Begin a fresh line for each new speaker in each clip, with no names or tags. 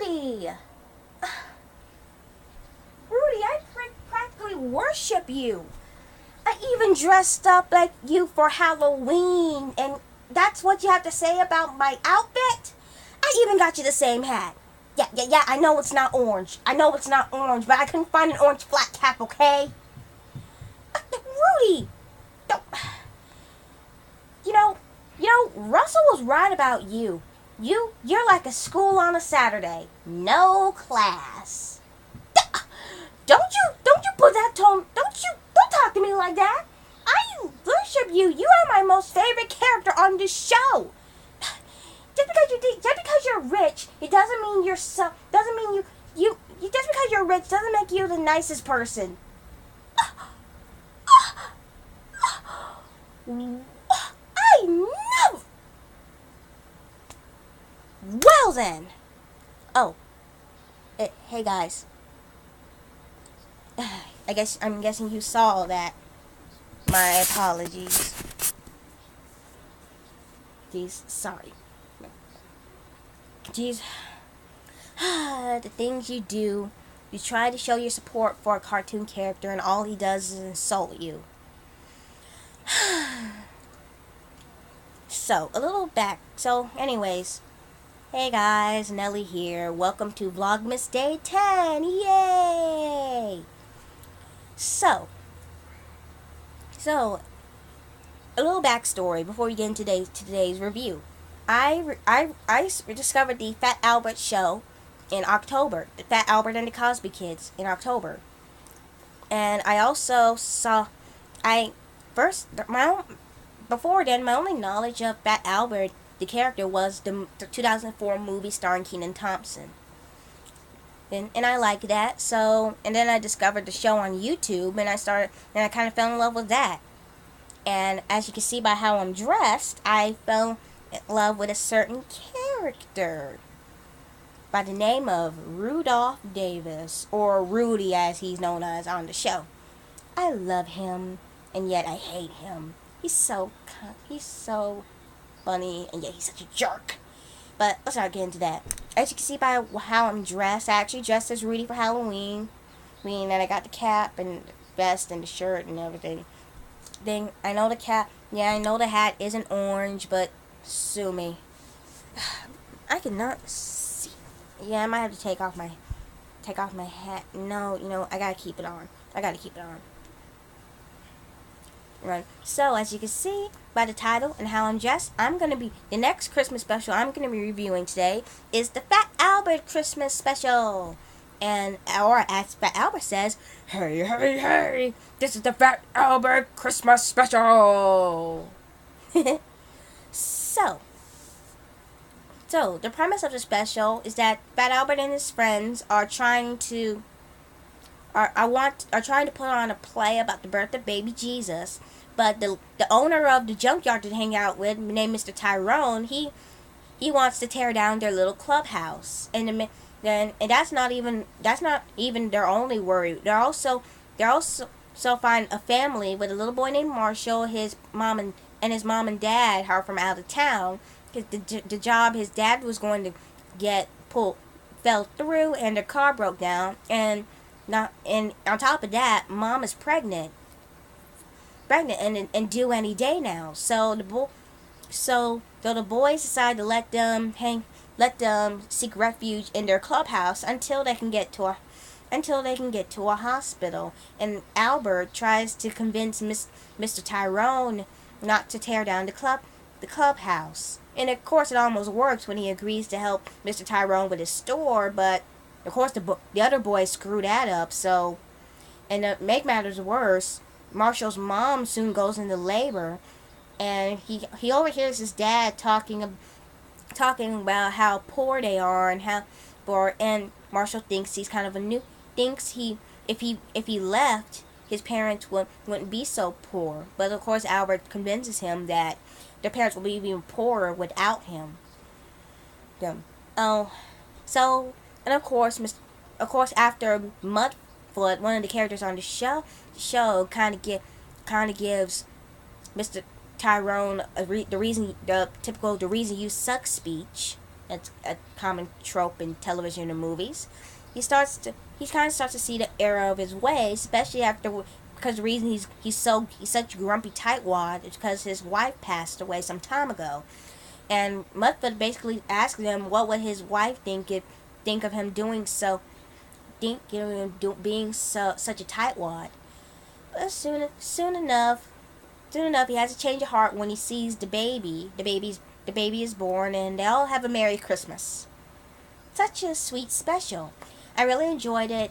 Rudy! Rudy, I practically worship you. I even dressed up like you for Halloween, and that's what you have to say about my outfit? I even got you the same hat. Yeah, I know it's not orange. But I couldn't find an orange flat cap, okay? Rudy! Don't... Russell was right about you. You're like a school on a Saturday. No class. Don't you put that tone, don't talk to me like that. I worship you. You are my most favorite character on this show. Just because you're rich, it doesn't mean just because you're rich doesn't make you the nicest person. I never. Well then. Oh. Hey guys. I'm guessing you saw that. My apologies. Jeez, sorry. Jeez. The things you do. You try to show your support for a cartoon character and all he does is insult you. So, anyways. Hey guys, Nelly here. Welcome to Vlogmas Day 10. Yay! So, a little backstory before we get into today's review. I discovered the Fat Albert show in October. The Fat Albert and the Cosby Kids in October. And I also saw, before then, my only knowledge of Fat Albert, the character, was the 2004 movie starring Kenan Thompson. And I liked that, and then I discovered the show on YouTube, and I kind of fell in love with that. And as you can see by how I'm dressed, I fell in love with a certain character by the name of Rudolph Davis, or Rudy as he's known as on the show. I love him, and yet I hate him. He's so funny, and yet he's such a jerk. But let's not get into that. As you can see by how I'm dressed, I actually dressed as Rudy for Halloween. Meaning that I got the cap and the vest and the shirt and everything. Then I know the hat isn't orange, but sue me. I cannot see. Yeah, I might have to take off my hat. No, I gotta keep it on. Right. So, as you can see by the title and how I'm dressed, the next Christmas special I'm going to be reviewing today is the Fat Albert Christmas Special. Or as Fat Albert says, hey, this is the Fat Albert Christmas Special. So, the premise of the special is that Fat Albert and his friends are trying to put on a play about the birth of baby Jesus, but the owner of the junkyard to hang out with, named Mr. Tyrone, he wants to tear down their little clubhouse, and that's not even their only worry. They're also find a family with a little boy named Marshall. His mom and dad are from out of town. The job his dad was going to get fell through, and their car broke down, and on top of that, mom is pregnant and due any day now. So the boys decide to let them seek refuge in their clubhouse until they can get to a hospital. And Albert tries to convince Mr. Tyrone not to tear down the clubhouse. And of course, it almost works when he agrees to help Mr. Tyrone with his store, but of course, the other boys screw that up. So, and to make matters worse, Marshall's mom soon goes into labor, and he overhears his dad talking about how poor they are and Marshall thinks he's kind of if he left, his parents wouldn't be so poor. But of course, Albert convinces him that their parents will be even poorer without him. And of course, after Mudfoot, one of the characters on the show kind of gives Mr. Tyrone the reason you suck speech, That's a common trope in television and movies. He kind of starts to see the error of his ways, especially after, because the reason he's such a grumpy tightwad is because his wife passed away some time ago, and Mudfoot basically asks him what would his wife think of him doing so, being such a tightwad. But soon enough, he has a change of heart when he sees the baby. The baby is born, and they all have a Merry Christmas. Such a sweet special. I really enjoyed it.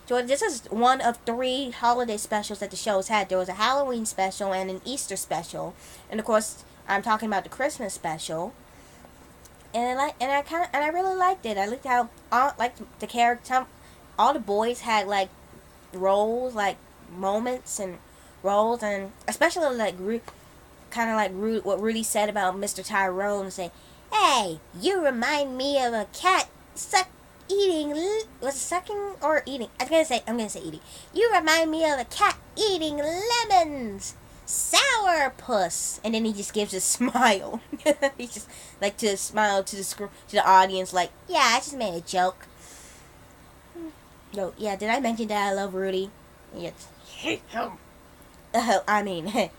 This is one of 3 holiday specials that the show's had. There was a Halloween special and an Easter special, and of course, I'm talking about the Christmas special. And I really liked it. I liked how the character, all the boys had like roles, like moments and roles, and especially like kind of like what Rudy said about Mr. Tyrone, say, "Hey, you remind me of a cat eating. Was it sucking or eating? I'm gonna say eating. You remind me of a cat eating lemons. Sourpuss." And then he just gives a smile. He just like to smile to the audience, like, "Yeah, I just made a joke." No, yeah. Did I mention that I love Rudy? Yes. Hate him. I mean,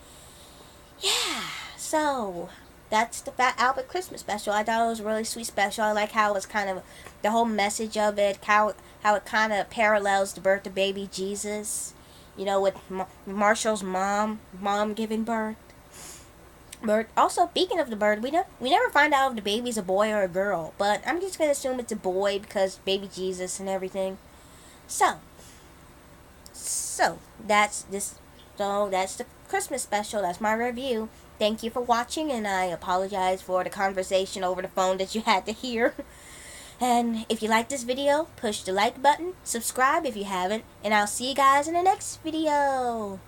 yeah. So that's the Fat Albert Christmas special. I thought it was a really sweet special. I like how it was kind of the whole message of it, how it kind of parallels the birth of baby Jesus. You know, with Marshall's mom giving birth. But also, speaking of the birth, we never find out if the baby's a boy or a girl. But I'm just gonna assume it's a boy because baby Jesus and everything. So that's this. So that's the Christmas special. That's my review. Thank you for watching, and I apologize for the conversation over the phone that you had to hear. And if you like this video, push the like button, subscribe if you haven't, and I'll see you guys in the next video.